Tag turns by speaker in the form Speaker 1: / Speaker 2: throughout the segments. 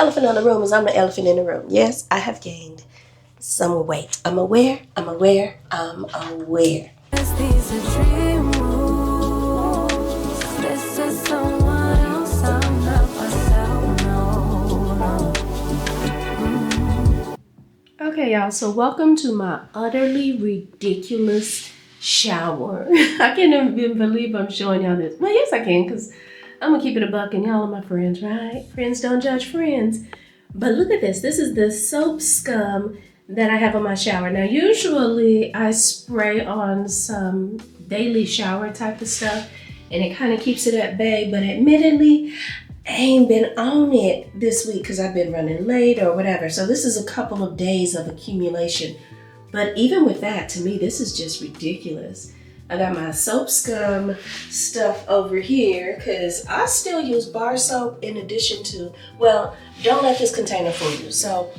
Speaker 1: elephant in the room is I'm the elephant in the room. Yes, I have gained some weight. I'm aware.
Speaker 2: These are dream moves. This is someone else. I'm not myself. No.
Speaker 1: Okay, y'all, so welcome to my utterly ridiculous shower. I can't even believe I'm showing y'all this. Well, yes, I can, because I'm going to keep it a buck, and y'all are my friends, right? Friends don't judge friends. But look at this. This is the soap scum that I have on my shower. Now, usually I spray on some daily shower type of stuff, and it kind of keeps it at bay, but admittedly, I ain't been on it this week because I've been running late or whatever. So this is a couple of days of accumulation. But even with that, to me, this is just ridiculous. I got my soap scum stuff over here because I still use bar soap in addition to, well, don't let this container fool you. So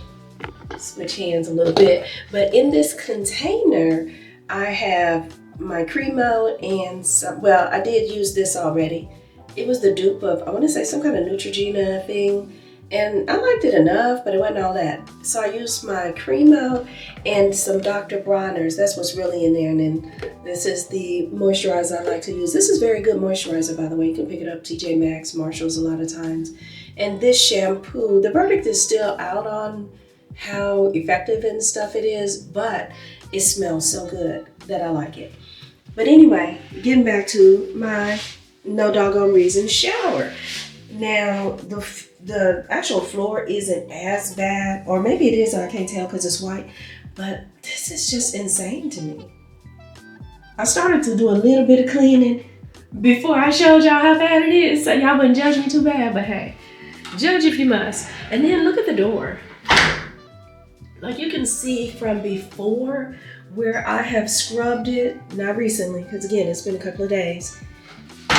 Speaker 1: switch hands a little bit. But in this container, I have my Cremo and some, well, I did use this already. It was the dupe of, I want to say some kind of Neutrogena thing. And I liked it enough, but it wasn't all that. So I used my Cremo and some Dr. Bronner's. That's what's really in there. And then this is the moisturizer I like to use. This is very good moisturizer, by the way. You can pick it up TJ Maxx, Marshalls a lot of times. And this shampoo, the verdict is still out on how effective and stuff it is, but it smells so good that I like it. But anyway, getting back to my no doggone reason shower. Now, the actual floor isn't as bad, or maybe it is, I can't tell because it's white, but this is just insane to me. I started to do a little bit of cleaning before I showed y'all how bad it is, so y'all wouldn't judge me too bad, but hey, judge if you must. And then look at the door. Like you can see from before where I have scrubbed it, not recently, because again, it's been a couple of days,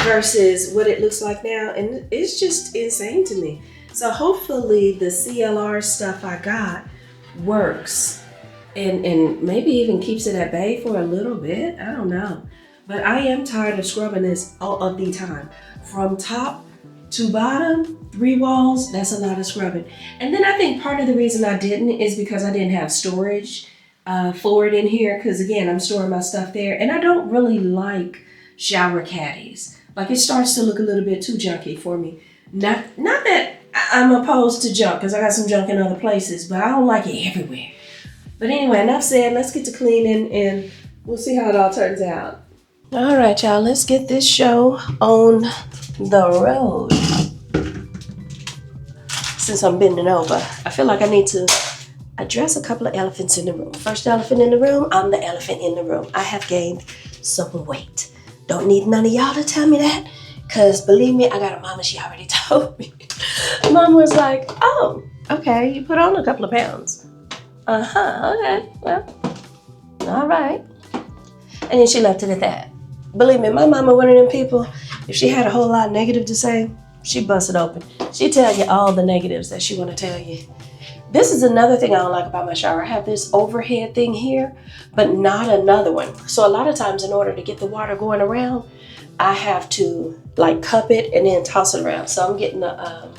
Speaker 1: versus what it looks like now, and it's just insane to me. So hopefully the CLR stuff I got works and maybe even keeps it at bay for a little bit. I don't know. But I am tired of scrubbing this all of the time. From top to bottom, 3 walls, that's a lot of scrubbing. And then I think part of the reason I didn't is because I didn't have storage for it in here, because again, I'm storing my stuff there, and I don't really like shower caddies. Like it starts to look a little bit too junky for me. Not that I'm opposed to junk, because I got some junk in other places, but I don't like it everywhere. But anyway, enough said, let's get to cleaning and we'll see how it all turns out. All right, y'all, let's get this show on the road. Since I'm bending over, I feel like I need to address a couple of elephants in the room. First elephant in the room, I'm the elephant in the room. I have gained some weight. Don't need none of y'all to tell me that, because believe me, I got a mama, she already told me. Mom was like, oh, okay, you put on a couple of pounds. Okay, well, all right. And then she left it at that. Believe me, my mama, one of them people, if she had a whole lot of negative to say, she'd bust it open. She'd tell you all the negatives that she want to tell you. This is another thing I don't like about my shower. I have this overhead thing here, but not another one. So a lot of times in order to get the water going around, I have to like cup it and then toss it around. So I'm getting a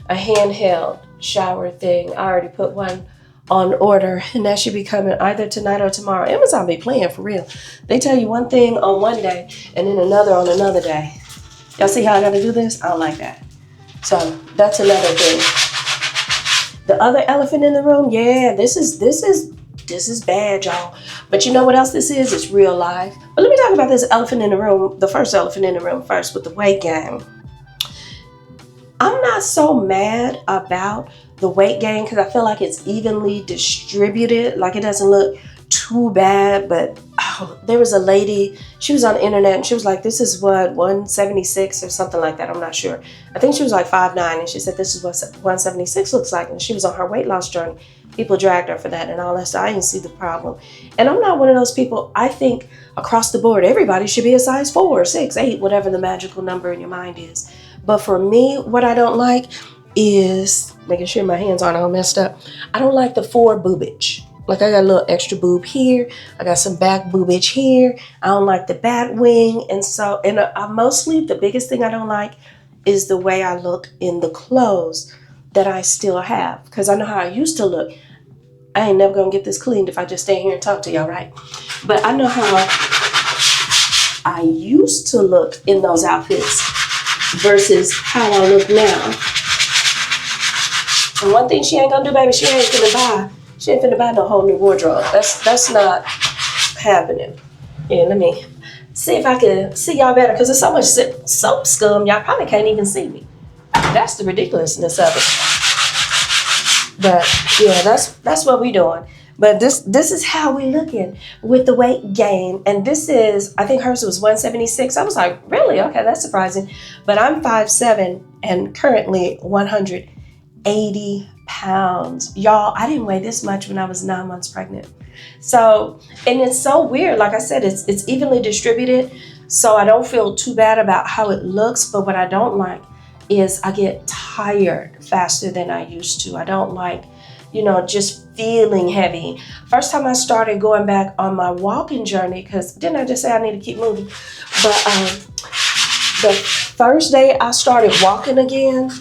Speaker 1: handheld shower thing. I already put one on order, and that should be coming either tonight or tomorrow. Amazon be playing for real. They tell you one thing on one day and then another on another day. Y'all see how I gotta do this? I don't like that. So that's another thing. The other elephant in the room, yeah, this is bad, y'all. But you know what else this is? It's real life. But let me talk about this elephant in the room, the first elephant in the room first, with the weight gain. I'm not so mad about the weight gain because I feel like it's evenly distributed. Like it doesn't look too bad, but there was a lady, she was on the internet and she was like, this is what, 176 or something like that. I'm not sure. I think she was like 5'9", and she said this is what 176 looks like. And she was on her weight loss journey. People dragged her for that and all that stuff. I didn't see the problem. And I'm not one of those people. I think across the board, everybody should be a size 4, 6, 8, whatever the magical number in your mind is. But for me, what I don't like is making sure my hands aren't all messed up. I don't like the 4 boobage. Like I got a little extra boob here. I got some back boobage here. I don't like the bat wing. And so, I mostly, the biggest thing I don't like is the way I look in the clothes. that I still have, because I know how I used to look. I ain't never gonna get this cleaned if I just stay here and talk to y'all, right? But I know how I used to look in those outfits versus how I look now. And one thing she ain't gonna do, baby, she ain't finna buy no whole new wardrobe. That's not happening. Yeah, let me see if I can see y'all better, because there's so much soap scum, y'all probably can't even see me. That's the ridiculousness of it. But yeah, that's what we doing. But this is how we looking with the weight gain. And this is, I think hers was 176. I was like, really? Okay, that's surprising. But I'm 5'7" and currently 180 pounds. Y'all, I didn't weigh this much when I was 9 months pregnant. So, and it's so weird. Like I said, it's evenly distributed. So I don't feel too bad about how it looks. But what I don't like is I get tired faster than I used to. I don't like, just feeling heavy. First time I started going back on my walking journey, because didn't I just say I need to keep moving? But the first day I started walking again,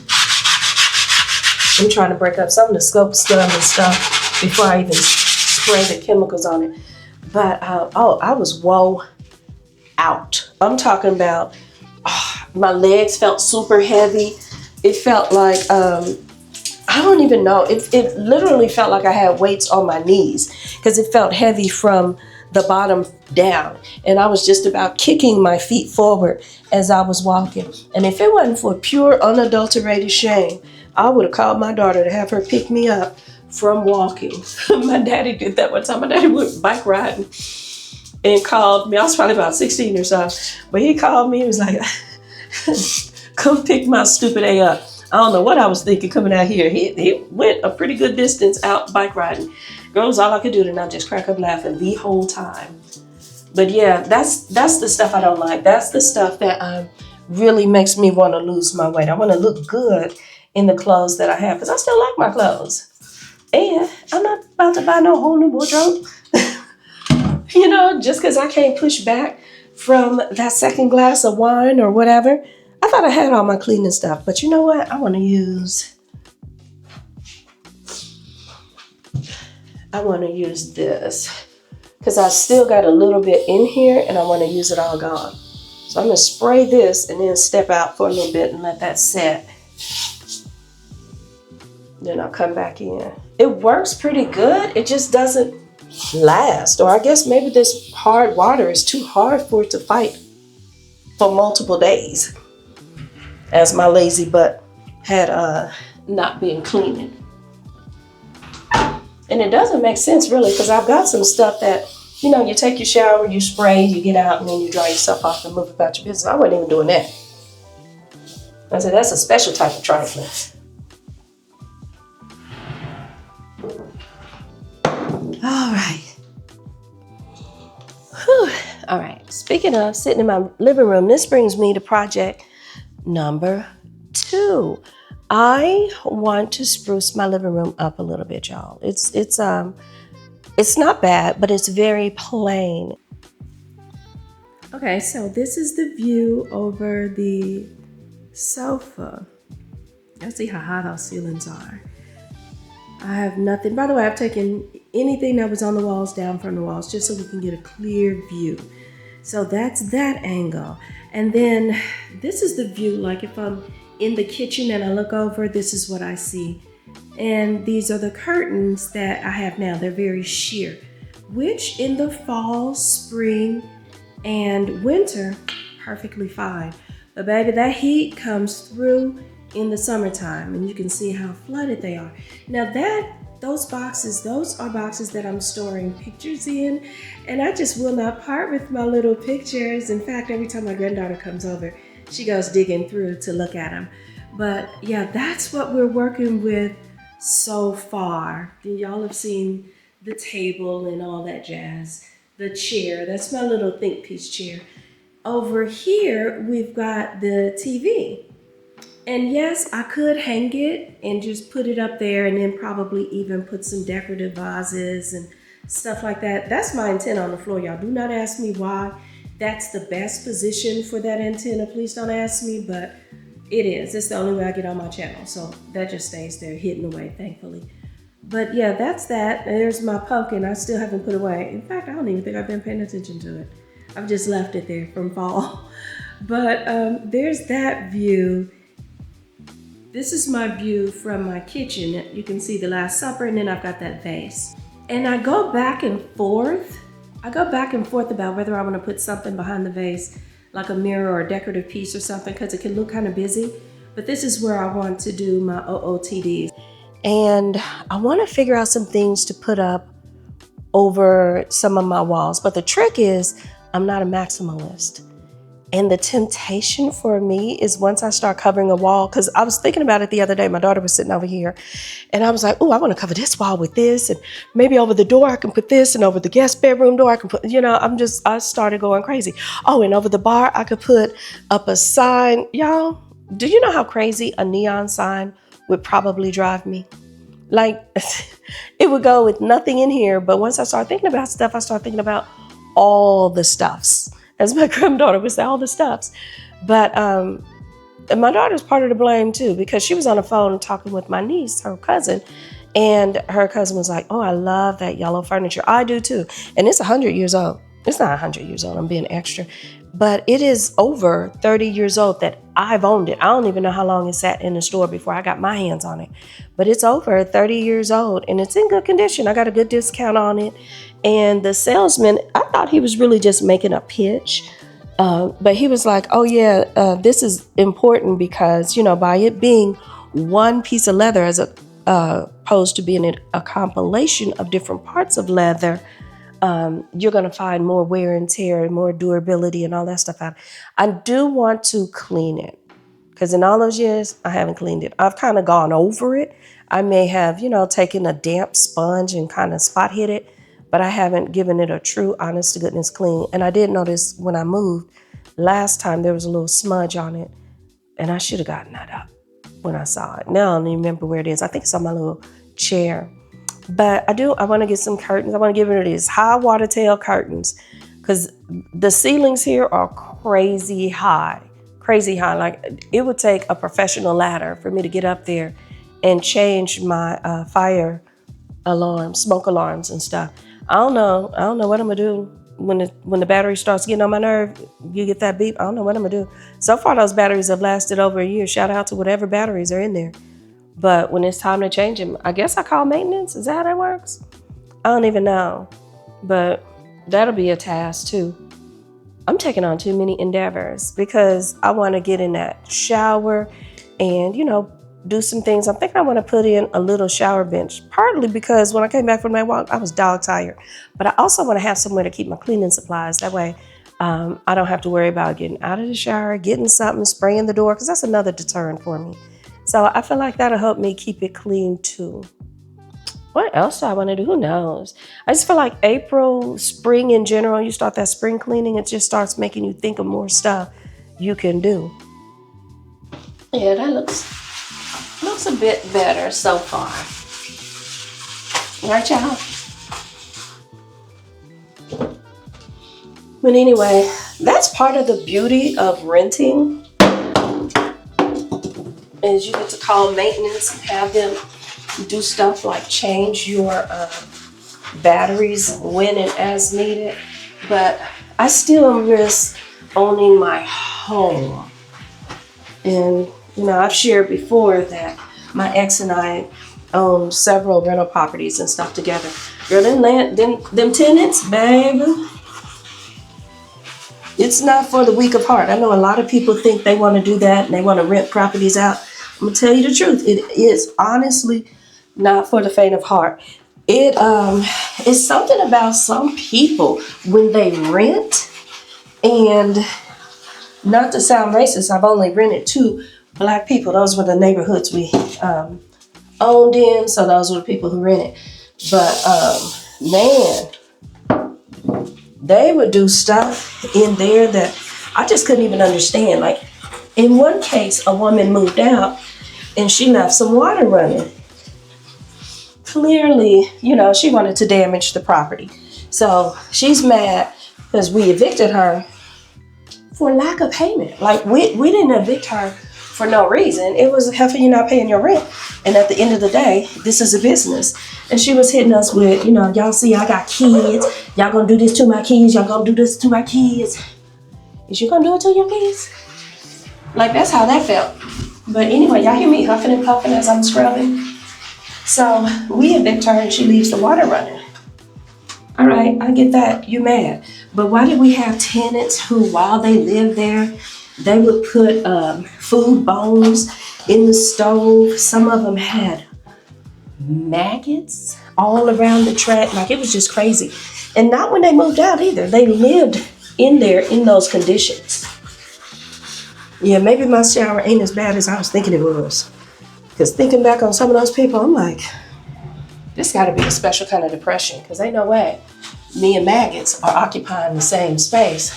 Speaker 1: I'm trying to break up some of the scope scum and stuff before I even spray the chemicals on it. But I was wore out. I'm talking about my legs felt super heavy. It felt like I don't even know. It literally felt like I had weights on my knees, because it felt heavy from the bottom down. And I was just about kicking my feet forward as I was walking. And if it wasn't for pure unadulterated shame, I would have called my daughter to have her pick me up from walking. My daddy did that one time. My daddy went bike riding and called me. I was probably about 16 or so. But he called me. He was like, come pick my stupid A up. I don't know what I was thinking coming out here. He went a pretty good distance out bike riding. Girl, was all I could do to not just crack up laughing the whole time. But yeah, that's the stuff I don't like. That's the stuff that really makes me want to lose my weight. I want to look good in the clothes that I have, because I still like my clothes. And I'm not about to buy no whole new wardrobe. Just because I can't push back from that second glass of wine or whatever. I thought I had all my cleaning stuff, but you know what? I want to use this, because I still got a little bit in here and I want to use it all gone. So I'm going to spray this and then step out for a little bit and let that set. Then I'll come back in. It works pretty good. It just doesn't last. Or I guess maybe this hard water is too hard for it to fight for multiple days, as my lazy butt had not been cleaning. And it doesn't make sense really, because I've got some stuff that, you take your shower, you spray, you get out, and then you dry yourself off and move about your business. I wasn't even doing that. I said, that's a special type of trifling. All right. Whew. All right. Speaking of sitting in my living room, this brings me to project number 2. I want to spruce my living room up a little bit, y'all. It's not bad, but it's very plain. Okay, so this is the view over the sofa. Let's see how high those ceilings are. I have nothing. By the way, I've taken anything that was on the walls down from the walls just so we can get a clear view. So that's that angle. And then this is the view, like if I'm in the kitchen and I look over, this is what I see. And these are the curtains that I have now. They're very sheer, which in the fall, spring, and winter, perfectly fine. But baby, that heat comes through in the summertime, and you can see how flooded they are. Now those are boxes that I'm storing pictures in, and I just will not part with my little pictures. In fact, every time my granddaughter comes over, she goes digging through to look at them. But yeah, that's what we're working with so far. Y'all have seen the table and all that jazz. The chair, that's my little think piece chair. Over here, we've got the TV. And yes, I could hang it and just put it up there and then probably even put some decorative vases and stuff like that. That's my antenna on the floor, y'all. Do not ask me why that's the best position for that antenna. Please don't ask me, but It is. It's the only way I get on my channel. So that just stays there hidden away, thankfully. But yeah, that's that. There's my pumpkin. I still haven't put away. In fact, I don't even think I've been paying attention to it. I've just left it there from fall. But there's that view. This is my view from my kitchen. You can see the Last Supper, and then I've got that vase. And I go back and forth. About whether I want to put something behind the vase, like a mirror or a decorative piece or something, because it can look kind of busy. But this is where I want to do my OOTDs. And I want to figure out some things to put up over some of my walls. But the trick is, I'm not a maximalist. And the temptation for me is once I start covering a wall, because I was thinking about it the other day, my daughter was sitting over here, and I was like, oh, I want to cover this wall with this, and maybe over the door I can put this, and over the guest bedroom door I can put, I started going crazy. Oh, and over the bar I could put up a sign. Y'all, do you know how crazy a neon sign would probably drive me? Like, it would go with nothing in here, but once I start thinking about stuff, I start thinking about all the stuffs. As my granddaughter would say, all the stuffs. But my daughter's part of the blame too, because she was on the phone talking with my niece, her cousin, and her cousin was like, oh, I love that yellow furniture. I do too. And it's 100 years old. It's not 100 years old, I'm being extra, but it is over 30 years old that I've owned it. I don't even know how long it sat in the store before I got my hands on it, but it's over 30 years old and it's in good condition. I got a good discount on it. And the salesman, I thought he was really just making a pitch, but he was like, oh yeah, this is important because, by it being one piece of leather as opposed to being a compilation of different parts of leather, you're going to find more wear and tear and more durability and all that stuff out. I do want to clean it because in all those years, I haven't cleaned it. I've kind of gone over it. I may have, taken a damp sponge and kind of spot hit it, but I haven't given it a true, honest to goodness clean. And I did notice when I moved last time, there was a little smudge on it and I should have gotten that up when I saw it. Now I don't even remember where it is. I think it's on my little chair. But I want to get some curtains. I want to get rid of these high water tail curtains because the ceilings here are crazy high. Like it would take a professional ladder for me to get up there and change my fire alarms, smoke alarms and stuff. I don't know what I'm gonna do when the battery starts getting on my nerve. You get that beep. I don't know what I'm gonna do. So far, those batteries have lasted over a year. Shout out to whatever batteries are in there. But when it's time to change them, I guess I call maintenance. Is that how that works? I don't even know. But that'll be a task too. I'm taking on too many endeavors because I want to get in that shower and, do some things. I'm thinking I want to put in a little shower bench, partly because when I came back from that walk, I was dog tired. But I also want to have somewhere to keep my cleaning supplies. That way I don't have to worry about getting out of the shower, getting something, spraying the door, because that's another deterrent for me. So I feel like that'll help me keep it clean too. What else do I want to do? Who knows? I just feel like April, spring in general, you start that spring cleaning, it just starts making you think of more stuff you can do. Yeah, that looks a bit better so far. Right, y'all? But anyway, that's part of the beauty of renting is you get to call maintenance and have them do stuff like change your batteries when and as needed. But I still miss owning my home. And, I've shared before that my ex and I own several rental properties and stuff together. Girl, them tenants, baby, it's not for the weak of heart. I know a lot of people think they want to do that and they want to rent properties out. I'm gonna tell you the truth. It is honestly not for the faint of heart. It is something about some people when they rent, and not to sound racist, I've only rented to Black people. Those were the neighborhoods we owned in, so those were the people who rented. But man, they would do stuff in there that I just couldn't even understand. Like in one case, a woman moved out and she left some water running. Clearly, she wanted to damage the property. So she's mad because we evicted her for lack of payment. Like we didn't evict her for no reason. It was, heifer, you're not paying your rent. And at the end of the day, this is a business. And she was hitting us with, y'all see I got kids. Y'all gonna do this to my kids. Y'all gonna do this to my kids. Is you gonna do it to your kids? Like, that's how that felt. But anyway, y'all hear me huffing and puffing as I'm scrubbing. So we evict her and she leaves the water running. All right, I get that, you mad. But why did we have tenants who, while they lived there, they would put food bones in the stove? Some of them had maggots all around the track. Like, it was just crazy. And not when they moved out either. They lived in there in those conditions. Yeah, maybe my shower ain't as bad as I was thinking it was. Because thinking back on some of those people, I'm like, this got to be a special kind of depression. Because ain't no way me and maggots are occupying the same space.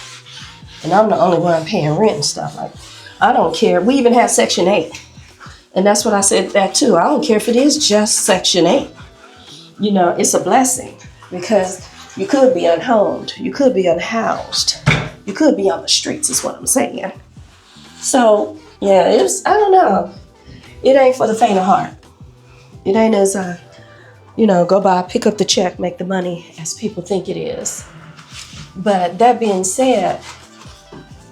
Speaker 1: And I'm the only one paying rent and stuff. Like, I don't care. We even have Section 8. And that's what I said that too. I don't care if it is just Section 8. It's a blessing. Because you could be unhomed. You could be unhoused. You could be on the streets is what I'm saying. So, yeah, I don't know. It ain't for the faint of heart. It ain't as, go by, pick up the check, make the money as people think it is. But that being said,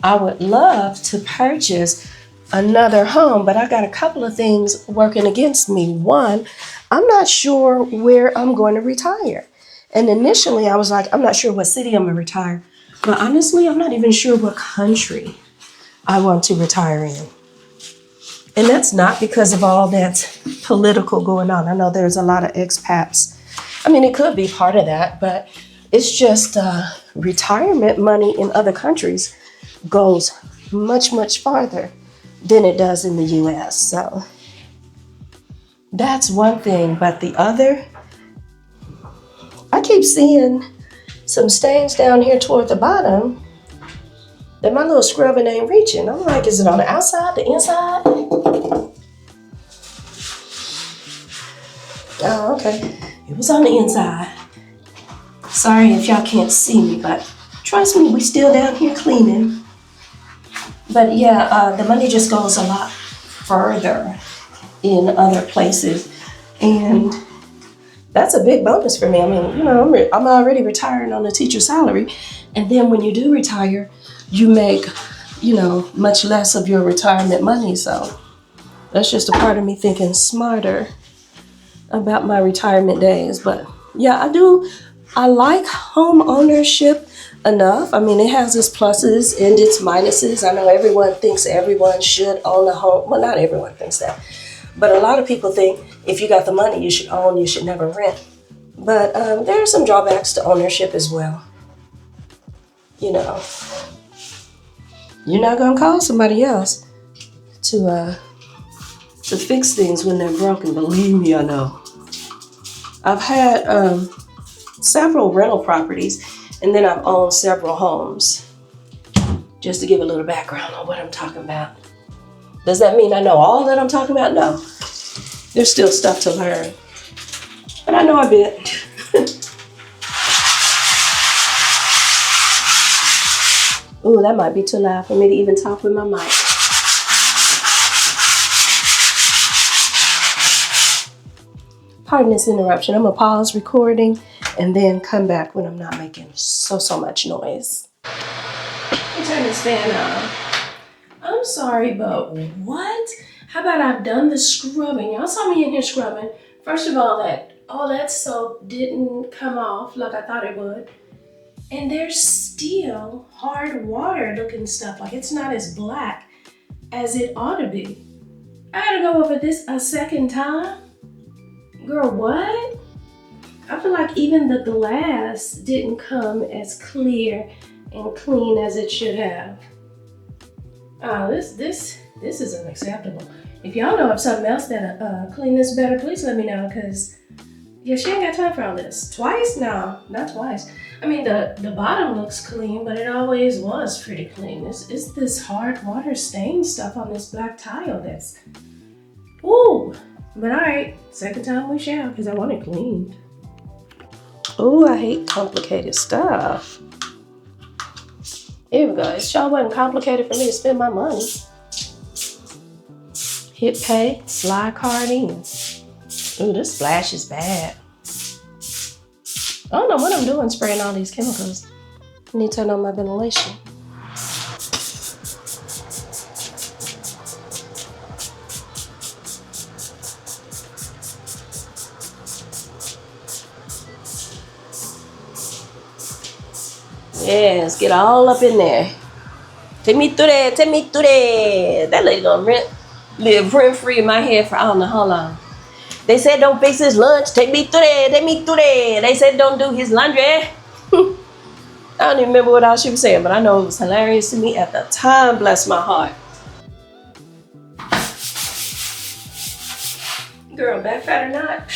Speaker 1: I would love to purchase another home, but I got a couple of things working against me. One, I'm not sure where I'm going to retire. And initially I was like, I'm not sure what city I'm going to retire. But honestly, I'm not even sure what country I want to retire in. And that's not because of all that political going on. I know there's a lot of expats. I mean, it could be part of that, but it's just retirement money in other countries goes much, much farther than it does in the US. So that's one thing. But the other, I keep seeing some stains down here toward the bottom that my little scrubbing ain't reaching. I'm like, is it on the outside, the inside? Oh, okay. It was on the inside. Sorry if y'all can't see me, but trust me, we still down here cleaning. But yeah, the money just goes a lot further in other places. And that's a big bonus for me. I mean, I'm already retiring on a teacher salary. And then when you do retire, you make, much less of your retirement money. So that's just a part of me thinking smarter about my retirement days. But yeah, I like home ownership enough. I mean, it has its pluses and its minuses. I know everyone thinks everyone should own a home. Well, not everyone thinks that. But a lot of people think if you got the money, you should own, you should never rent. But there are some drawbacks to ownership as well. You're not gonna call somebody else to fix things when they're broken. Believe me, I know. I've had several rental properties, and then I've owned several homes. Just to give a little background on what I'm talking about. Does that mean I know all that I'm talking about? No. There's still stuff to learn. But I know a bit. Ooh, that might be too loud for me to even talk with my mic. Pardon this interruption. I'm gonna pause recording and then come back when I'm not making so much noise. Let me turn this fan on. I'm sorry, but what? How about I've done the scrubbing? Y'all saw me in here scrubbing. First of all, that soap didn't come off like I thought it would. And there's still hard water looking stuff. Like, it's not as black as it ought to be. I gotta go over this a second time? Girl, what? I feel like even the glass didn't come as clear and clean as it should have. Oh, this is unacceptable. If y'all know of something else that'll clean this better, please let me know, because yeah, she ain't got time for all this. Twice? No, not twice. I mean, the bottom looks clean, but it always was pretty clean. It's this hard water stain stuff on this black tile that's, ooh. But all right, second time we shall, because I want it cleaned. Ooh, I hate complicated stuff. Here we go. It sure wasn't complicated for me to spend my money. Hit pay, slide card in. Ooh, this splash is bad. I don't know what I'm doing spraying all these chemicals. I need to turn on my ventilation. Yes, get all up in there. Take me through there, take me through there. That lady gonna live rent free in my head for I don't know how long. They said don't fix his lunch. Take me through there, take me through there. They said don't do his laundry. I don't even remember what else she was saying, but I know it was hilarious to me at the time. Bless my heart. Girl, back fat or not?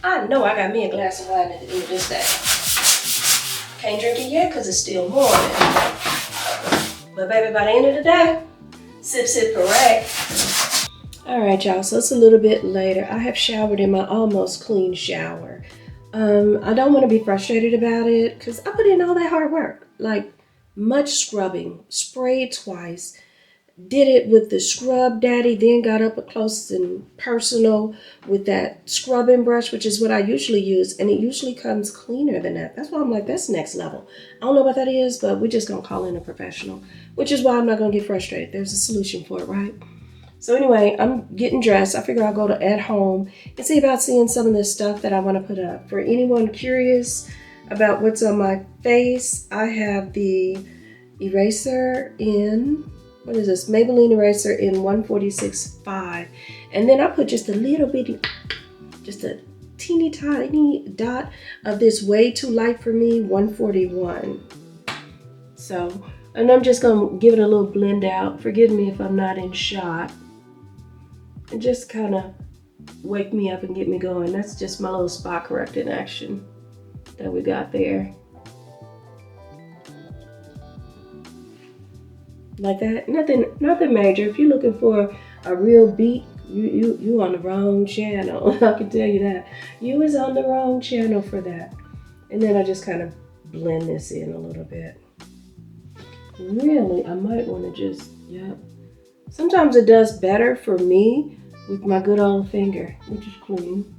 Speaker 1: I know I got me a glass of wine at the end of this day. Can't drink it yet because it's still morning. But baby, by the end of the day, sip, sip, hooray. All right, y'all, so it's a little bit later. I have showered in my almost clean shower. I don't want to be frustrated about it because I put in all that hard work. Like much scrubbing, sprayed twice, did it with the scrub daddy, then got up close and personal with that scrubbing brush, which is what I usually use, and it usually comes cleaner than that. That's why I'm like, that's next level. I don't know what that is, but we're just gonna call in a professional, which is why I'm not gonna get frustrated. There's a solution for it, right? So anyway, I'm getting dressed. I figure I'll go to at home and see about seeing some of the stuff that I want to put up. For anyone curious about what's on my face, I have the eraser in, what is this? Maybelline eraser in 146.5. And then I put just a little bitty, just a teeny tiny dot of this Way Too Light For Me 141. So, and I'm just gonna give it a little blend out. Forgive me if I'm not in shot. And just kind of wake me up and get me going. That's just my little spot correcting action that we got there. Like that, nothing major. If you're looking for a real beat, you on the wrong channel. I can tell you that. You is on the wrong channel for that. And then I just kind of blend this in a little bit. Really, I might want to just, yep. Sometimes it does better for me with my good old finger, which is clean.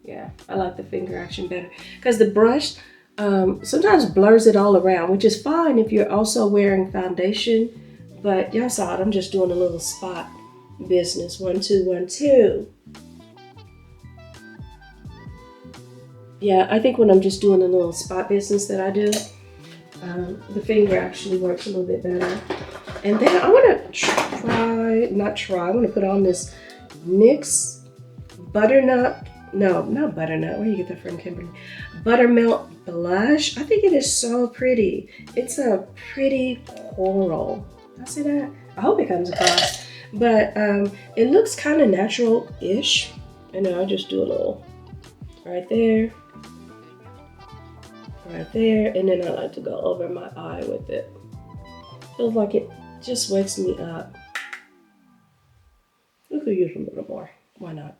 Speaker 1: Yeah, I like the finger action better. Because the brush sometimes blurs it all around, which is fine if you're also wearing foundation. But y'all saw it, I'm just doing a little spot business. 1, 2, 1, 2. Yeah, I think when I'm just doing a little spot business that I do, the finger actually works a little bit better. And then I want to I want to put on this NYX butternut, no, not butternut, where do you get that from, Kimberly? Buttermilk blush. I think it is so pretty. It's a pretty coral. Did I say that? I hope it comes across. But it looks kind of natural-ish. And then I'll just do a little right there. Right there. And then I like to go over my eye with it. Feels like it just wakes me up. We could use a little more. Why not?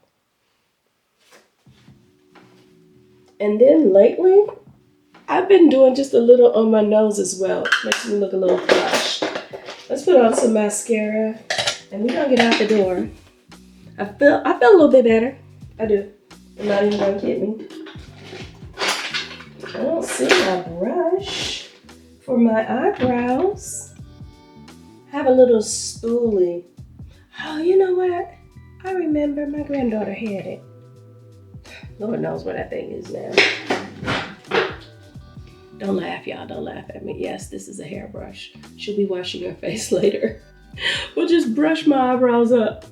Speaker 1: And then lately, I've been doing just a little on my nose as well. Makes me look a little fresh. Let's put on some mascara, and we're gonna get out the door. I feel a little bit better. I do. I'm not even gonna kid me. I don't see my brush for my eyebrows. I have a little spoolie. Oh, you know what? I remember my granddaughter had it. Lord knows where that thing is now. Don't laugh, y'all. Don't laugh at me. Yes, this is a hairbrush. She'll be washing her face later. We'll just brush my eyebrows up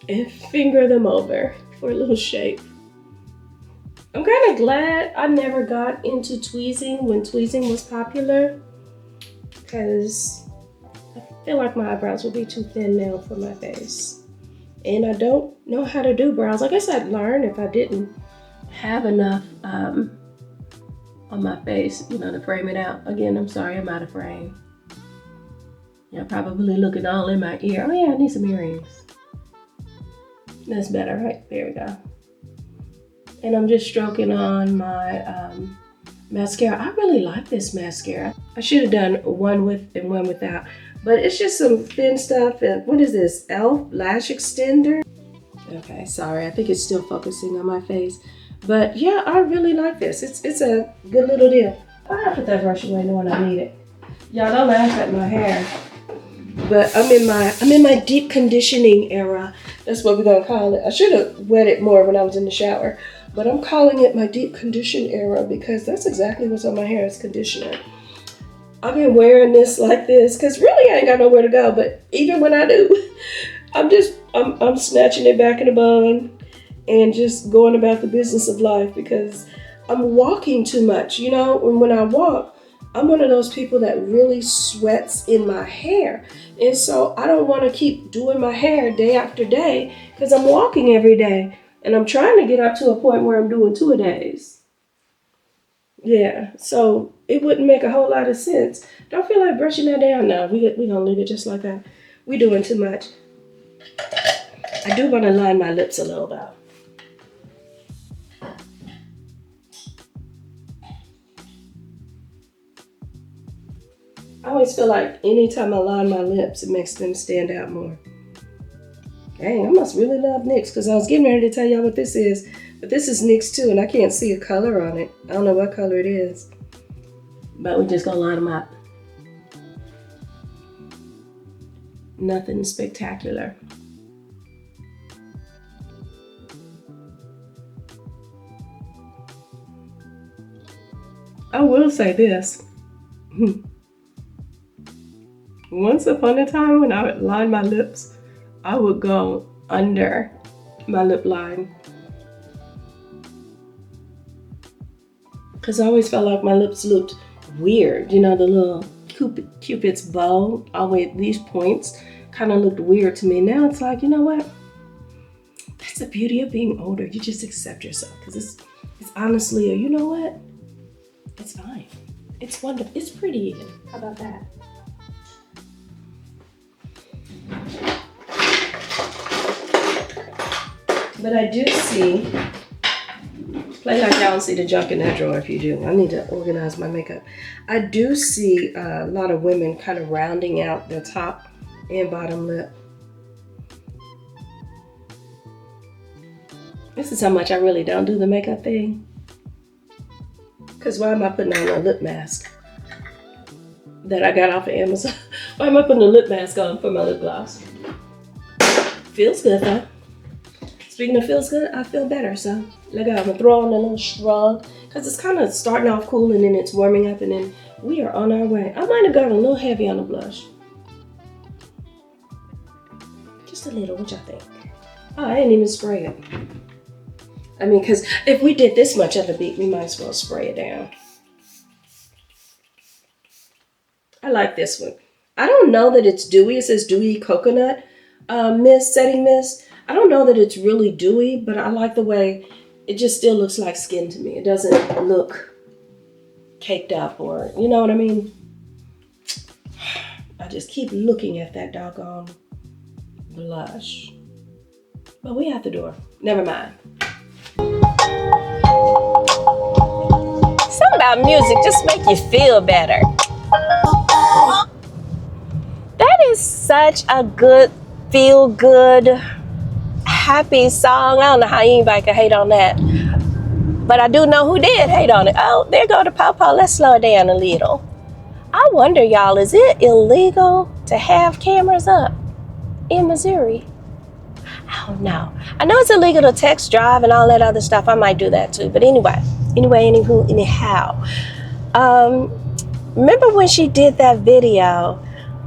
Speaker 1: and finger them over for a little shape. I'm kind of glad I never got into tweezing when tweezing was popular, because I feel like my eyebrows will be too thin now for my face. And I don't know how to do brows. I guess I'd learn if I didn't have enough on my face, you know, to frame it out. Again, I'm sorry, I'm out of frame. You're probably looking all in my ear. Oh yeah, I need some earrings. That's better, right? There we go. And I'm just stroking on my mascara. I really like this mascara. I should have done one with and one without, But it's just some thin stuff. And what is this? Elf lash extender. Okay, sorry. I think it's still focusing on my face. But yeah, I really like this. It's a good little deal. I put that brush away knowing I need it. Y'all don't laugh at my hair. But I'm in my deep conditioning era. That's what we're gonna call it. I should have wet it more when I was in the shower. But I'm calling it my deep condition era because that's exactly what's on my hair is conditioner. I've been wearing this like this because really I ain't got nowhere to go. But even when I do, I'm snatching it back in a bun and just going about the business of life because I'm walking too much. You know, when I walk, I'm one of those people that really sweats in my hair. And so I don't want to keep doing my hair day after day because I'm walking every day. And I'm trying to get up to a point where I'm doing 2 a days. Yeah, so it wouldn't make a whole lot of sense. Don't feel like brushing that down now. We're going to leave it just like that. We're doing too much. I do want to line my lips a little though. I always feel like anytime I line my lips, it makes them stand out more. Dang, I must really love NYX because I was getting ready to tell y'all what this is. But this is NYX too, and I can't see a color on it. I don't know what color it is. But we're just going to line them up. Nothing spectacular. I will say this. Once upon a time when I would line my lips, I would go under my lip line. Because I always felt like my lips looked weird. You know, the little Cupid's bow, always these points kind of looked weird to me. Now it's like, you know what? That's the beauty of being older. You just accept yourself. Because it's honestly, you know what? It's fine. It's wonderful. It's pretty even. How about that? But I do see, play like y'all don't see the junk in that drawer if you do. I need to organize my makeup. I do see a lot of women kind of rounding out their top and bottom lip. This is how much I really don't do the makeup thing. Because why am I putting on a lip mask that I got off of Amazon? Why am I putting a lip mask on for my lip gloss? Feels good though. Speaking of feels good, I feel better, so look out, I'm gonna throw on a little shrug because it's kind of starting off cool and then it's warming up and then we are on our way. I might have gone a little heavy on the blush. Just a little, what y'all think? Oh, I didn't even spray it. I mean, because if we did this much of a beat, we might as well spray it down. I like this one. I don't know that it's dewy. It says dewy coconut mist, setting mist. I don't know that it's really dewy, but I like the way it just still looks like skin to me. It doesn't look caked up or, you know what I mean? I just keep looking at that doggone blush. But we have the door. Never mind. Something about music just make you feel better. That is such a good, feel good, happy song. I don't know how anybody could hate on that. But I do know who did hate on it. Oh, there go the pawpaw. Let's slow it down a little. I wonder, y'all, is it illegal to have cameras up in Missouri? I don't know. I know it's illegal to text, drive, and all that other stuff. I might do that too. But anyhow. Remember when she did that video?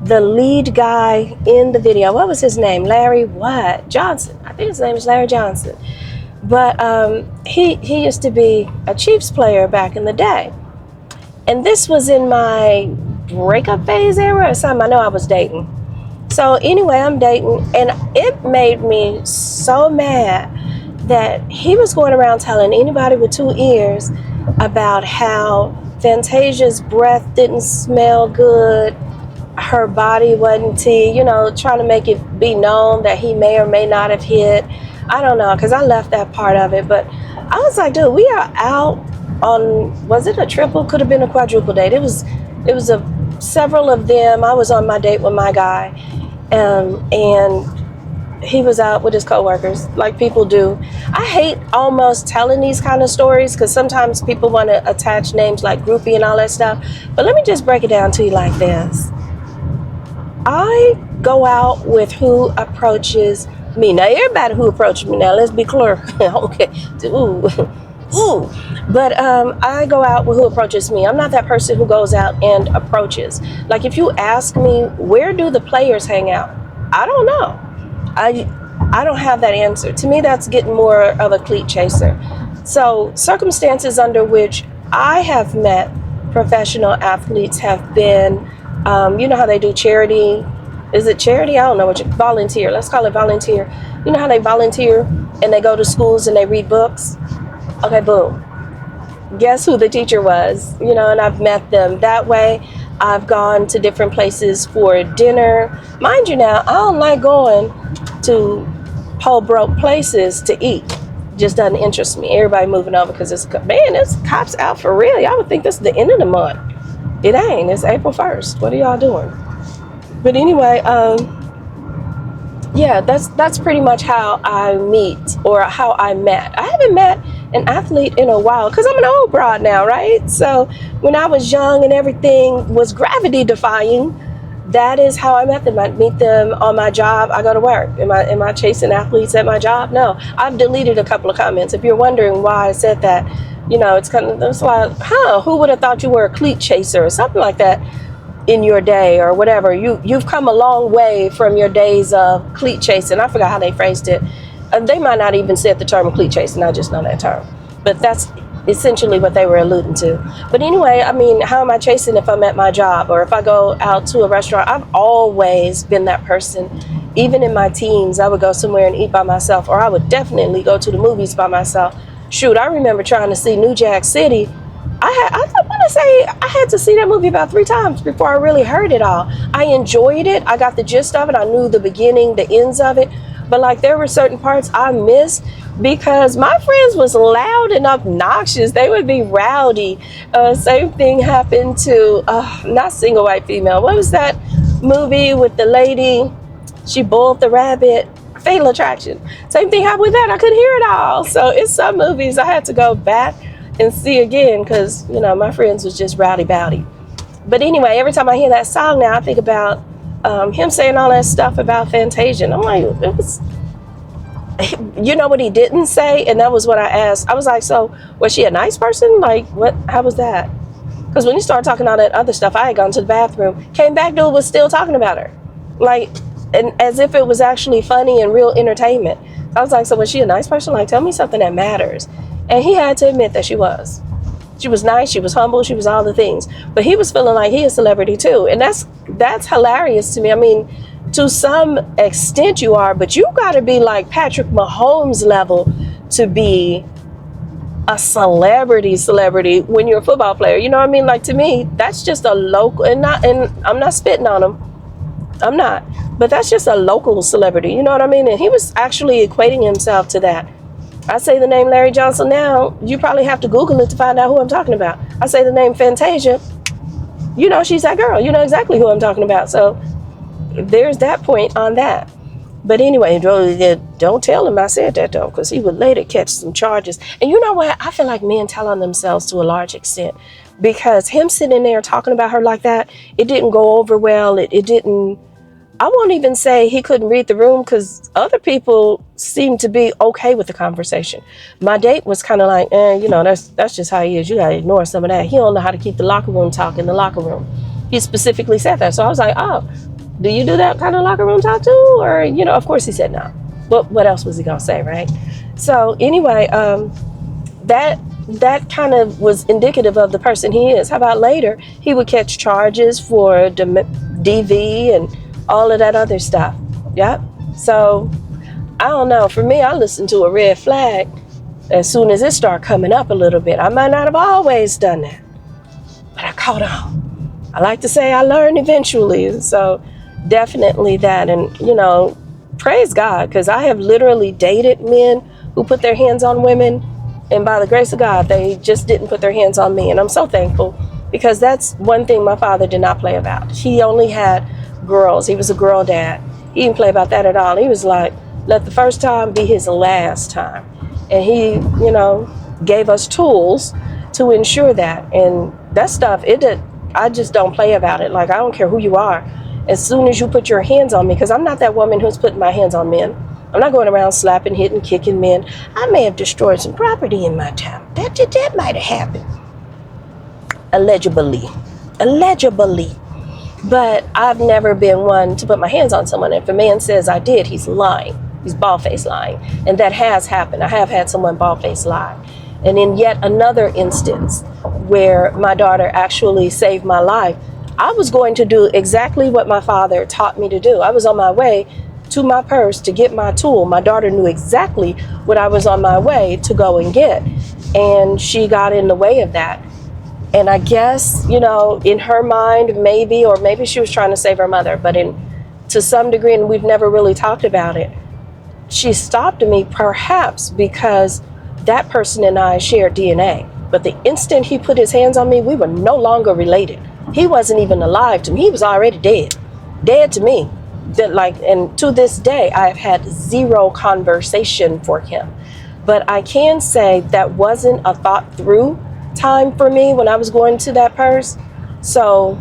Speaker 1: The lead guy in the video, what was his name? Larry what? Johnson. I think his name is Larry Johnson. But he used to be a Chiefs player back in the day. And this was in my breakup phase era or something. I know I was dating. So anyway, I'm dating, and it made me so mad that he was going around telling anybody with 2 ears about how Fantasia's breath didn't smell good, her body wasn't tea, you know, trying to make it be known that he may or may not have hit. I don't know, because I left that part of it, but I was like, dude, we are out on, was it a triple? Could have been a quadruple date. It was a
Speaker 3: several of them, I was on my date with my guy, and he was out with his coworkers, like people do. I hate almost telling these kind of stories because sometimes people want to attach names like groupie and all that stuff. But let me just break it down to you like this. I go out with who approaches me. Now, everybody who approaches me, now let's be clear. Okay. Ooh. But I go out with who approaches me. I'm not that person who goes out and approaches. Like if you ask me, where do the players hang out? I don't know. I don't have that answer. To me, that's getting more of a cleat chaser. So circumstances under which I have met professional athletes have been, you know how they do charity? Is it charity? I don't know what you volunteer. Let's call it volunteer. You know how they volunteer and they go to schools and they read books? Okay, boom. Guess who the teacher was? You know, and I've met them that way. I've gone to different places for dinner. Mind you now, I don't like going to pole broke places to eat. Just doesn't interest me. Everybody moving over because it's cops out for real. Y'all would think this is the end of the month. It ain't. It's April 1st. What are y'all doing? But anyway, yeah, that's pretty much how I meet or how I met. I haven't met an athlete in a while because I'm an old broad now, right? So when I was young and everything was gravity defying, that is how I met them. I meet them on my job. I go to work. Am I chasing athletes at my job? No. I've deleted a couple of comments. If you're wondering why I said that, you know, it's like, who would have thought you were a cleat chaser or something like that in your day or whatever. You've come a long way from your days of cleat chasing. I forgot how they phrased it. They might not even said the term cleat chasing. I just know that term. But that's essentially what they were alluding to. But anyway, I mean, how am I chasing if I'm at my job or if I go out to a restaurant? I've always been that person. Even in my teens, I would go somewhere and eat by myself, or I would definitely go to the movies by myself. Shoot, I remember trying to see New Jack City. I want to say I had to see that movie about 3 times before I really heard it all. I enjoyed it. I got the gist of it. I knew the beginning, the ends of it. But like there were certain parts I missed because my friends was loud and obnoxious. They would be rowdy. Same thing happened to, not Single White Female. What was that movie with the lady? She boiled the rabbit. Fatal Attraction. Same thing happened with that. I couldn't hear it all. So it's some movies I had to go back and see again because, you know, my friends was just rowdy bowdy. But anyway, every time I hear that song now, I think about him saying all that stuff about Fantasia. And I'm like, it was, you know what he didn't say? And that was what I asked. I was like, so was she a nice person? Like, what? How was that? Because when he started talking all that other stuff, I had gone to the bathroom, came back, dude was still talking about her. Like, and as if it was actually funny and real entertainment. I was like, so was she a nice person? Like, tell me something that matters. And he had to admit that she was. She was nice, she was humble, she was all the things. But he was feeling like he a celebrity too. And that's hilarious to me. I mean, to some extent you are, but you gotta be like Patrick Mahomes level to be a celebrity when you're a football player. You know what I mean? Like to me, that's just a local, and I'm not spitting on him. I'm not. But that's just a local celebrity. You know what I mean? And he was actually equating himself to that. I say the name Larry Johnson now, you probably have to Google it to find out who I'm talking about. I say the name Fantasia, you know she's that girl. You know exactly who I'm talking about. So there's that point on that. But anyway, don't tell him I said that though, because he would later catch some charges. And you know what? I feel like men tell on themselves to a large extent because him sitting there talking about her like that, it didn't go over well. It didn't. I won't even say he couldn't read the room because other people seemed to be okay with the conversation. My date was kind of like, you know, that's just how he is. You got to ignore some of that. He don't know how to keep the locker room talk in the locker room. He specifically said that. So I was like, oh, do you do that kind of locker room talk too? Or, you know, of course he said no. But what else was he going to say, right? So anyway, that kind of was indicative of the person he is. How about later, he would catch charges for DV and all of that other stuff. Yep. So I don't know. For me, I listen to a red flag as soon as it start coming up a little bit. I might not have always done that, but I caught on. I like to say I learned eventually. So definitely that. And, you know, praise God, because I have literally dated men who put their hands on women. And by the grace of God, they just didn't put their hands on me. And I'm so thankful because that's one thing my father did not play about. He only had girls. He was a girl dad. He didn't play about that at all. He was like, let the first time be his last time. And he, gave us tools to ensure that. And that stuff, I just don't play about it. Like, I don't care who you are. As soon as you put your hands on me, because I'm not that woman who's putting my hands on men. I'm not going around slapping, hitting, kicking men. I may have destroyed some property in my time. That might have happened. Allegedly. But I've never been one to put my hands on someone. If a man says I did, he's lying. He's bald-faced lying. And that has happened. I have had someone bald-faced lie. And in yet another instance where my daughter actually saved my life, I was going to do exactly what my father taught me to do. I was on my way to my purse to get my tool. My daughter knew exactly what I was on my way to go and get. And she got in the way of that. And I guess, in her mind, maybe she was trying to save her mother, but to some degree, and we've never really talked about it, she stopped me perhaps because that person and I shared DNA. But the instant he put his hands on me, we were no longer related. He wasn't even alive to me. He was already dead to me. And to this day, I've had zero conversation for him. But I can say that wasn't a thought through time for me when I was going to that purse. So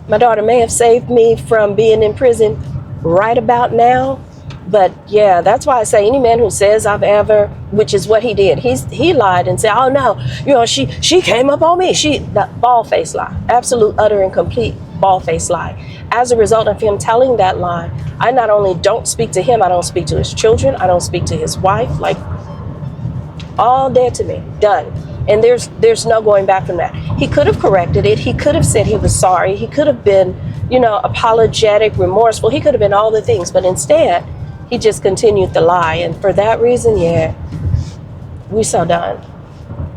Speaker 3: my daughter may have saved me from being in prison right about now. But yeah, that's why I say any man who says I've ever, which is what he did, he lied and said, oh no, she came up on me. That bald-faced lie, absolute, utter, and complete bald-faced lie. As a result of him telling that lie, I not only don't speak to him, I don't speak to his children, I don't speak to his wife, like all dead to me, done. And there's no going back from that. He could have corrected it. He could have said he was sorry. He could have been, apologetic, remorseful. He could have been all the things, but instead, he just continued the lie. And for that reason, yeah, we so done.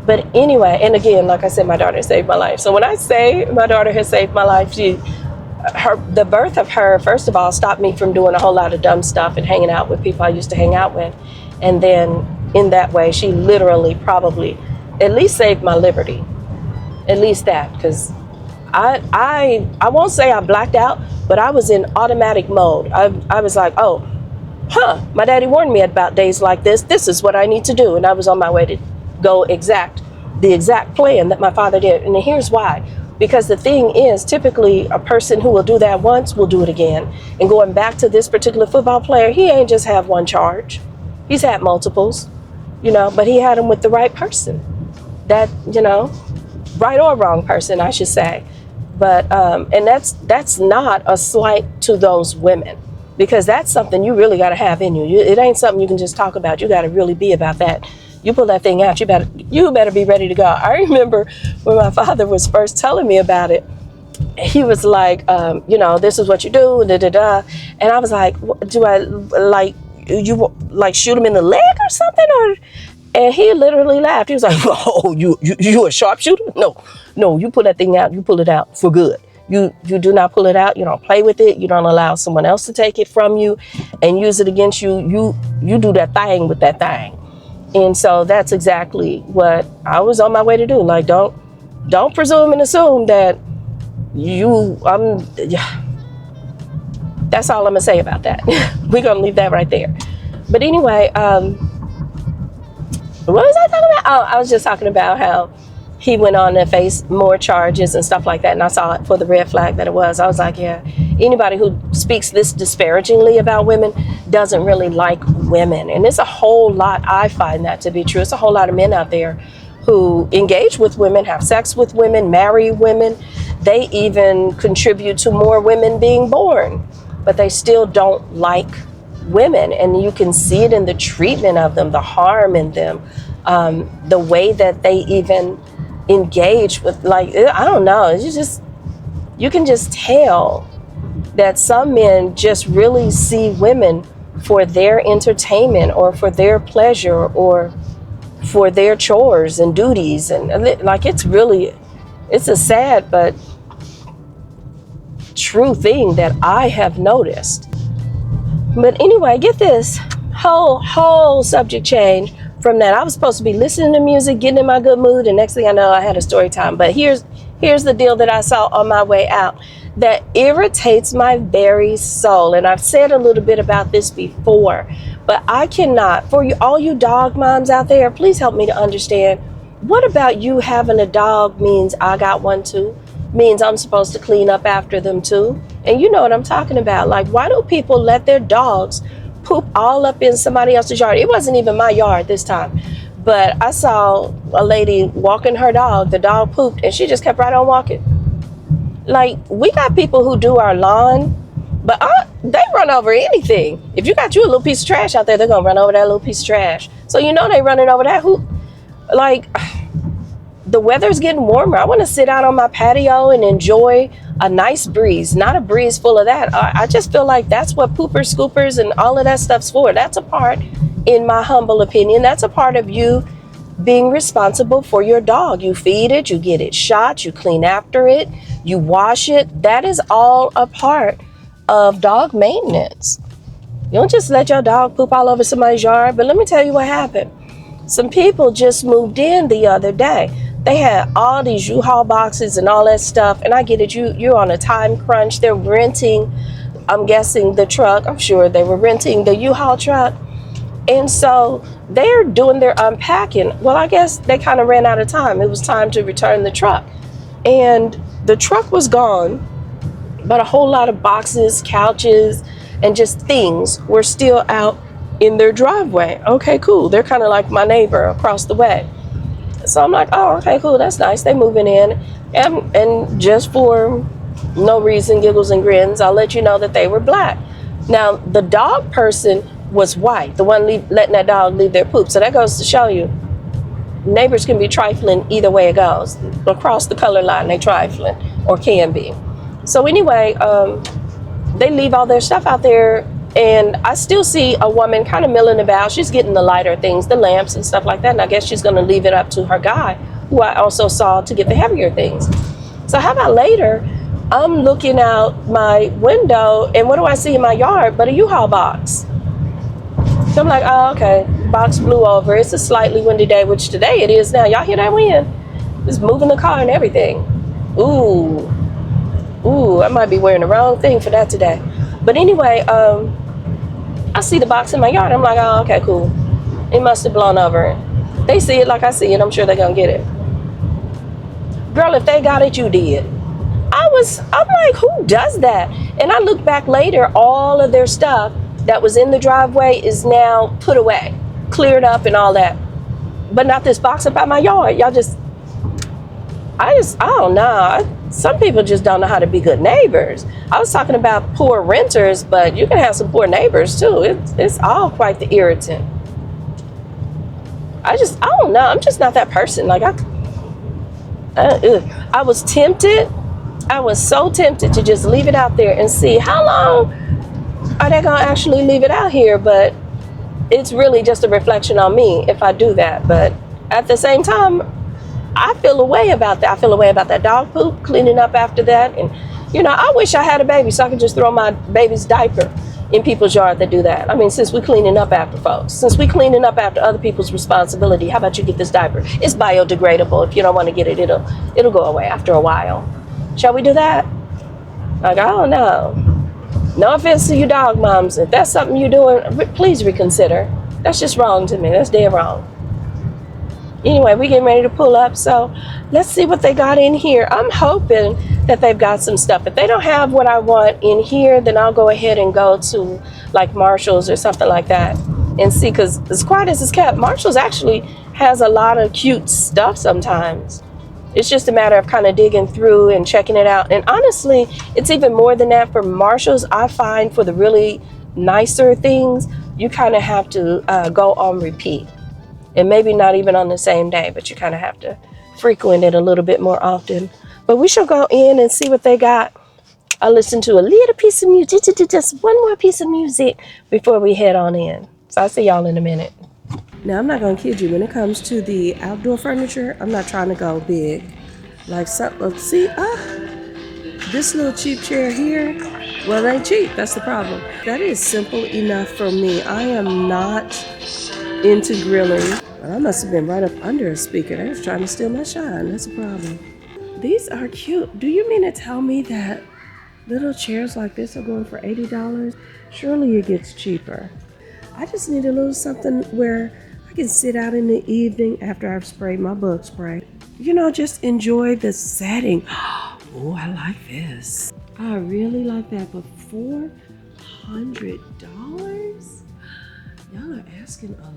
Speaker 3: But anyway, and again, like I said, my daughter saved my life. So when I say my daughter has saved my life, the birth of her, first of all, stopped me from doing a whole lot of dumb stuff and hanging out with people I used to hang out with. And then in that way, she literally probably at least saved my liberty. At least that, because I won't say I blacked out, but I was in automatic mode. I was like, my daddy warned me about days like this. This is what I need to do. And I was on my way to go the exact plan that my father did. And here's why. Because the thing is, typically a person who will do that once will do it again. And going back to this particular football player, he ain't just have one charge. He's had multiples, but he had them with the right person. That, right or wrong person, I should say. But, and that's not a slight to those women, because that's something you really got to have in you. It ain't something you can just talk about. You got to really be about that. You pull that thing out, you better be ready to go. I remember when my father was first telling me about it, he was like, this is what you do, and I was like, do I shoot him in the leg or something, and he literally laughed. He was like, oh, you a sharpshooter? No, you pull that thing out, you pull it out for good. You do not pull it out. You don't play with it. You don't allow someone else to take it from you and use it against you. You do that thing with that thing. And so that's exactly what I was on my way to do. Like, don't presume and assume that that's all I'm gonna say about that. We're gonna leave that right there. But anyway, what was I talking about? Oh, I was just talking about how he went on to face more charges and stuff like that. And I saw it for the red flag that it was. I was like, yeah, anybody who speaks this disparagingly about women doesn't really like women. And it's a whole lot, I find that to be true. It's a whole lot of men out there who engage with women, have sex with women, marry women. They even contribute to more women being born, but they still don't like women. And you can see it in the treatment of them, the harm in them, the way that they even engage with, like, I don't know, you can just tell that some men just really see women for their entertainment or for their pleasure or for their chores and duties. And like, it's a sad but true thing that I have noticed. But anyway, get this whole subject change. from that. I was supposed to be listening to music, getting in my good mood, and next thing I know, I had a story time. But here's the deal that I saw on my way out that irritates my very soul. And I've said a little bit about this before, but I cannot, for you, all you dog moms out there, please help me to understand. What about you having a dog means I got one too? Means I'm supposed to clean up after them too? And you know what I'm talking about. Like, why do people let their dogs poop all up in somebody else's yard? It wasn't even my yard this time, but I saw a lady walking her dog. The dog pooped and she just kept right on walking. Like, we got people who do our lawn, but they run over anything. If you got you a little piece of trash out there, they're gonna run over that little piece of trash. So you know they running over that. Who, like, the weather's getting warmer. I want to sit out on my patio and enjoy a nice breeze, not a breeze full of that. I just feel like that's what poopers, scoopers, and all of that stuff's for. That's a part, in my humble opinion, that's a part of you being responsible for your dog. You feed it, you get it shot, you clean after it, you wash it. That is all a part of dog maintenance. You don't just let your dog poop all over somebody's yard. But let me tell you what happened. Some people just moved in the other day. They had all these U-Haul boxes and all that stuff. And I get it, you're on a time crunch. They're renting, I'm guessing, the truck. I'm sure they were renting the U-Haul truck. And so they're doing their unpacking. Well, I guess they kind of ran out of time. It was time to return the truck. And the truck was gone, but a whole lot of boxes, couches, and just things were still out in their driveway. Okay, cool. They're kind of like my neighbor across the way. So I'm like, oh, okay, cool. That's nice. They moving in. And just for no reason, giggles and grins, I'll let you know that they were black. Now, the dog person was white, the one letting that dog leave their poop. So that goes to show you, neighbors can be trifling either way it goes. Across the color line, they trifling, or can be. So anyway, they leave all their stuff out there, and I still see a woman kind of milling about. She's getting the lighter things, the lamps and stuff like that, and I guess she's going to leave it up to her guy, who I also saw, to get the heavier things. So how about later, I'm looking out my window, and what do I see in my yard but a U-Haul box? So I'm like, oh, okay, box blew over. It's a slightly windy day, which today it is now. Y'all hear that wind? It's moving the car and everything. Ooh, I might be wearing the wrong thing for that today. But anyway, I see the box in my yard. I'm like, oh, okay, cool. It must have blown over. They see it like I see it. I'm sure they're gonna get it. Girl, if they got it, you did. I'm like, who does that? And I look back later, all of their stuff that was in the driveway is now put away, cleared up and all that. But not this box up out my yard. I don't know. Some people just don't know how to be good neighbors. I was talking about poor renters, but you can have some poor neighbors too. It's all quite the irritant. I don't know. I'm just not that person. Like, I was tempted. I was so tempted to just leave it out there and see how long are they gonna actually leave it out here. But it's really just a reflection on me if I do that. But at the same time, I feel a way about that. I feel a way about that dog poop, cleaning up after that. And, you know, I wish I had a baby so I could just throw my baby's diaper in people's yard that do that. I mean, since we're cleaning up after folks, since we're cleaning up after other people's responsibility, how about you get this diaper? It's biodegradable. If you don't want to get it, it'll go away after a while. Shall we do that? Like, I don't know. No offense to you dog moms. If that's something you're doing, please reconsider. That's just wrong to me. That's dead wrong. Anyway, we getting ready to pull up, so let's see what they got in here. I'm hoping that they've got some stuff. If they don't have what I want in here, then I'll go ahead and go to like Marshall's or something like that and see, because as quiet as it's kept, Marshall's actually has a lot of cute stuff sometimes. It's just a matter of kind of digging through and checking it out. And honestly, it's even more than that for Marshall's. I find for the really nicer things, you kind of have to go on repeat. And maybe not even on the same day, but you kind of have to frequent it a little bit more often. But we shall go in and see what they got. I'll listen to a little piece of music, just one more piece of music before we head on in. So I'll see y'all in a minute. Now, I'm not going to kid you. When it comes to the outdoor furniture, I'm not trying to go big. Like, see, this little cheap chair here, well, it ain't cheap. That's the problem. That is simple enough for me. I am not into grilling. Well, I must have been right up under a speaker. They was trying to steal my shine. That's a problem. These are cute. Do you mean to tell me that little chairs like this are going for $80? Surely it gets cheaper. I just need a little something where I can sit out in the evening after I've sprayed my bug spray. You know, just enjoy the setting. Oh, I like this. I really like that, but $400? Y'all are asking a lot.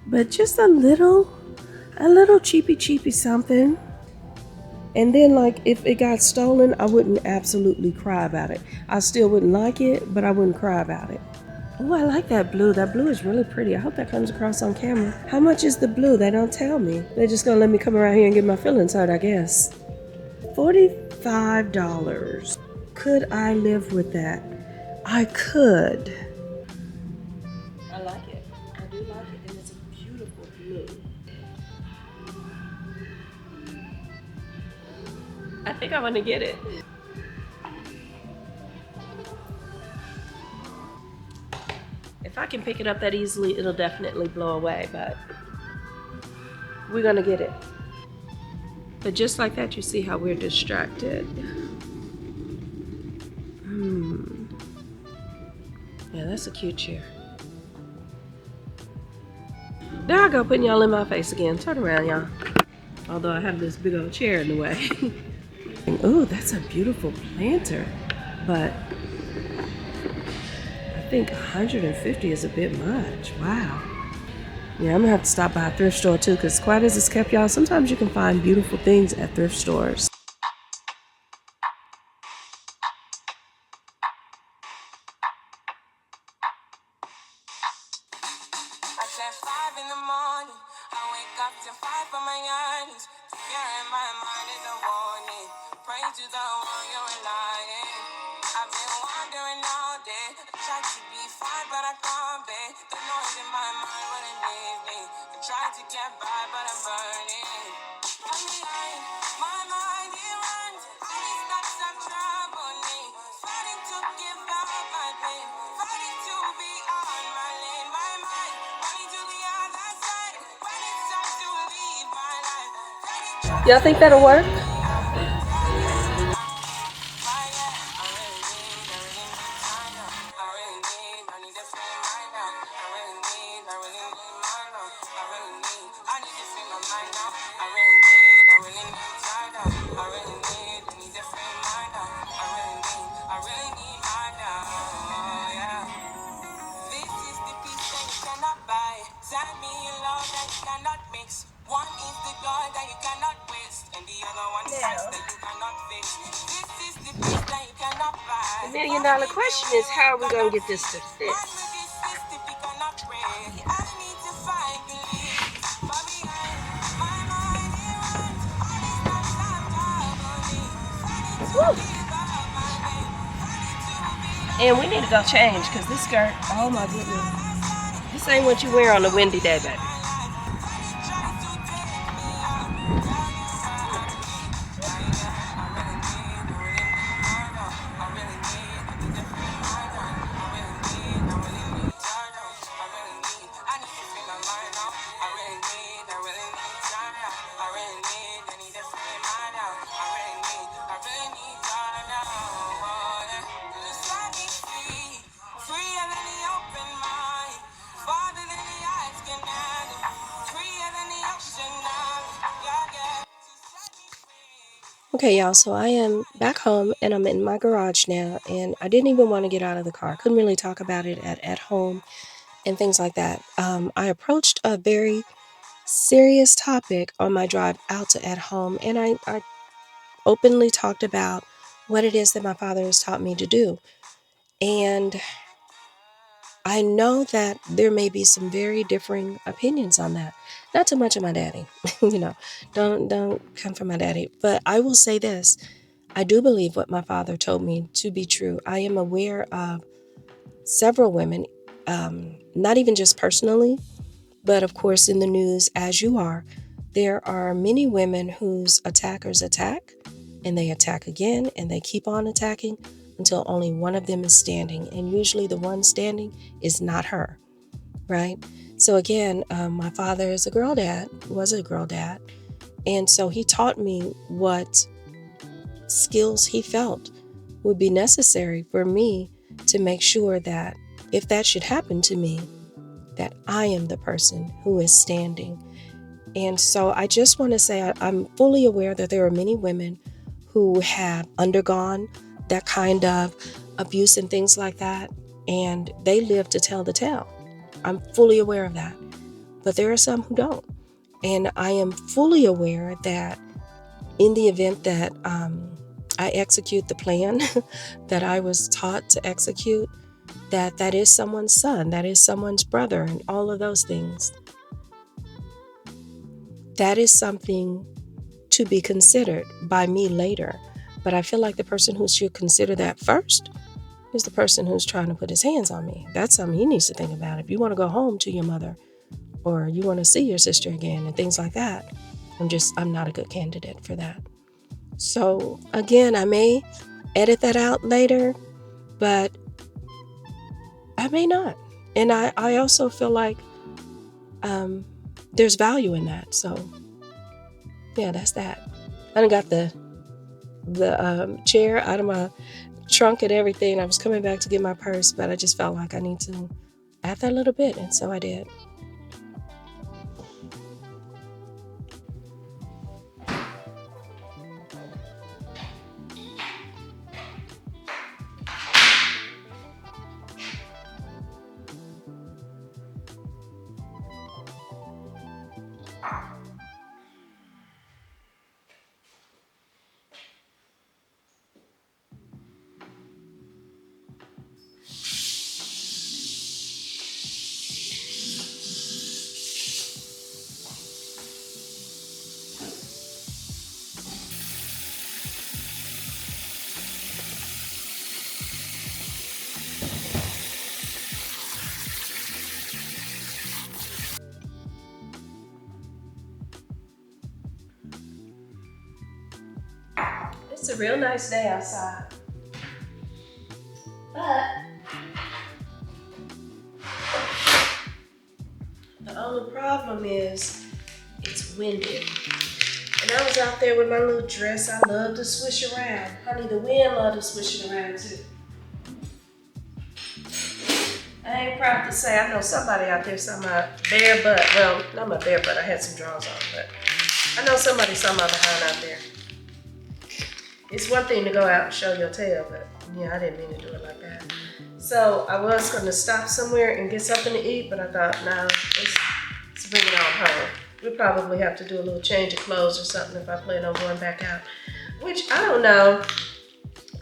Speaker 3: But just a little cheapy something. And then, like, if it got stolen, I wouldn't absolutely cry about it. I still wouldn't like it, but I wouldn't cry about it. Oh, I like that blue. That blue is really pretty. I hope that comes across on camera. How much is the blue? They don't tell me. They're just gonna let me come around here and get my feelings hurt, I guess. $45. Could I live with that? I could. I like it. I do like it, and it's a beautiful blue. I think I want to get it. If I can pick it up that easily, it'll definitely blow away, but we're gonna get it. But just like that, you see how we're distracted. Yeah, that's a cute chair. There I go, putting y'all in my face again. Turn around, y'all. Although I have this big old chair in the way. Ooh, that's a beautiful planter. But I think 150 is a bit much. Wow. Yeah, I'm gonna have to stop by a thrift store too, because quiet as it's kept, y'all, sometimes you can find beautiful things at thrift stores.
Speaker 2: I said 5 in the morning. I wake up to 5 for my earnings. Fear in my mind is a warning. Pray to the one you're relying. I've been wandering all day. I tried to be fine, but I can't be. The noise in my mind wouldn't leave me. I tried to get by, but I'm burning. I'm behind. My mind, it runs. I need stocks of trouble me. Fighting to give up my pain. Fighting to be on my lane. My mind, running to the other side. When it's time to leave my life.
Speaker 3: Y'all think that'll work?
Speaker 2: One is the joy that you cannot waste, and the other one is that you cannot fix. This is the peace that you cannot buy.
Speaker 3: The $1,000,000 question is, how are we gonna get this to fit?
Speaker 2: One with this system you cannot break. I need to find belief. But behind my mind it runs. All these thoughts I'm troubling. Ready to
Speaker 3: Woo.
Speaker 2: give up my name. Ready to be
Speaker 3: And we need to go change, because this skirt, oh my goodness. This ain't what you wear on a windy day, baby. Okay, y'all, so I am back home and I'm in my garage now, and I didn't even want to get out of the car. Couldn't really talk about it at home and things like that. I approached a very serious topic on my drive out to at home, and I openly talked about what it is that my father has taught me to do. And I know that there may be some very differing opinions on that. Not too much of my daddy, you know. Don't come for my daddy. But I will say this: I do believe what my father told me to be true. I am aware of several women, not even just personally, but of course in the news, as you are. There are many women whose attackers attack, and they attack again, and they keep on attacking until only one of them is standing. And usually the one standing is not her. right? So again, my father is a girl dad, was a girl dad. And so he taught me what skills he felt would be necessary for me to make sure that if that should happen to me, that I am the person who is standing. And so I just want to say I'm fully aware that there are many women who have undergone that kind of abuse and things like that, and they live to tell the tale. I'm fully aware of that. But there are some who don't. And I am fully aware that in the event that I execute the plan that I was taught to execute, that is someone's son, that is someone's brother, and all of those things. That is something to be considered by me later. But I feel like the person who should consider that first is the person who's trying to put his hands on me. That's something he needs to think about. If you want to go home to your mother, or you want to see your sister again and things like that, I'm not a good candidate for that. So again, I may edit that out later, but I may not. And I also feel like there's value in that. So yeah, that's that. I done got the chair out of my trunk and everything. I was coming back to get my purse, but I just felt like I need to add that little bit, and so I did. It's a real nice day outside. But the only problem is it's windy. And I was out there with my little dress. I love to swish around. Honey, the wind love to swish it around too. I ain't proud to say, I know somebody out there saw my bare butt. Well, not my bare butt, I had some drawers on, but I know somebody saw my behind out there. It's one thing to go out and show your tail, but yeah, I didn't mean to do it like that. So I was gonna stop somewhere and get something to eat, but I thought, no, let's bring it on home. We'll probably have to do a little change of clothes or something if I plan on going back out, which I don't know.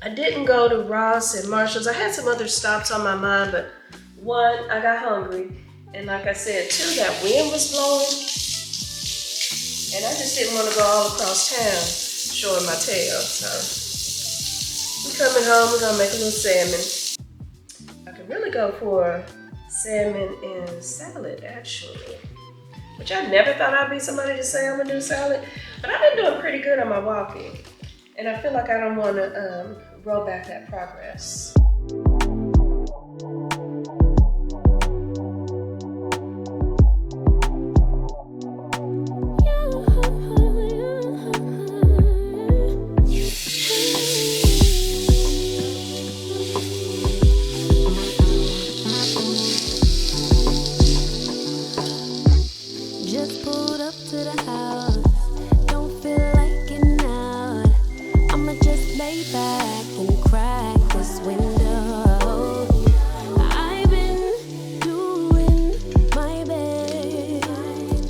Speaker 3: I didn't go to Ross and Marshall's. I had some other stops on my mind, but one, I got hungry. And like I said, two, that wind was blowing. And I just didn't want to go all across town showing my tail. So we're coming home, we're gonna make a little salmon. I could really go for salmon and salad actually. Which I never thought I'd be somebody to say I'm gonna do salad. But I've been doing pretty good on my walking. And I feel like I don't wanna roll back that progress.
Speaker 2: Just pulled up to the house. Don't feel like getting out. I'ma just lay back and crack this window. I've been doing my best,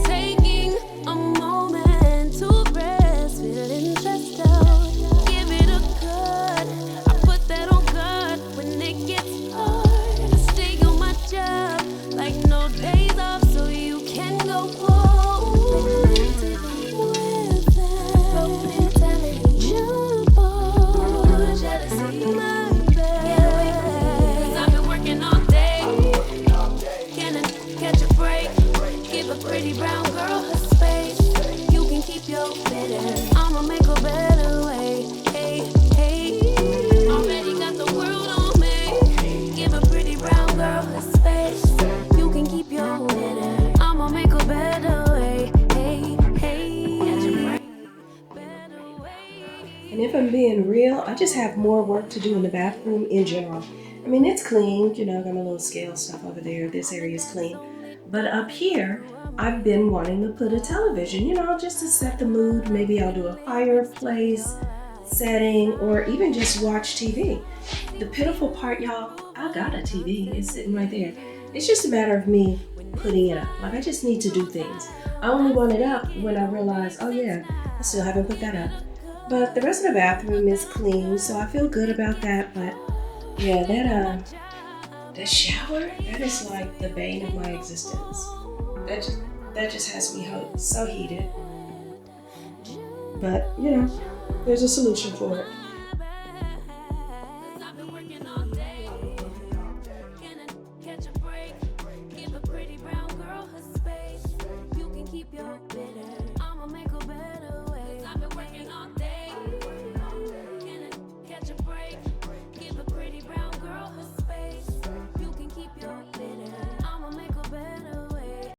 Speaker 2: taking a moment to rest, feeling stressed out. Give it a cut. I put that on cut when it gets hard. I stay on my job like no days off, so you can go home with that jump on jealousy, my bad. 'Cause I've been working all day. Can I catch a break? Give a pretty brown girl her space. You can keep your bitter. I'ma make a better way. Hey, hey. Already got the world on me. Give a pretty brown girl her space. You can
Speaker 1: feel I just have more work to do in the bathroom in general. I mean, it's clean, you know, I got my little scale stuff over there. This area is clean. But up here, I've been wanting to put a television, you know, just to set the mood. Maybe I'll do a fireplace setting or even just watch TV. The pitiful part, y'all, I got a TV. It's sitting right there. It's just a matter of me putting it up. Like, I just need to do things. I only want it up when I realize, oh yeah, I still haven't put that up. But the rest of the bathroom is clean, so I feel good about that. But yeah, that shower, that is like the bane of my existence. That just has me so heated. But you know, there's a solution for it.
Speaker 2: Keep your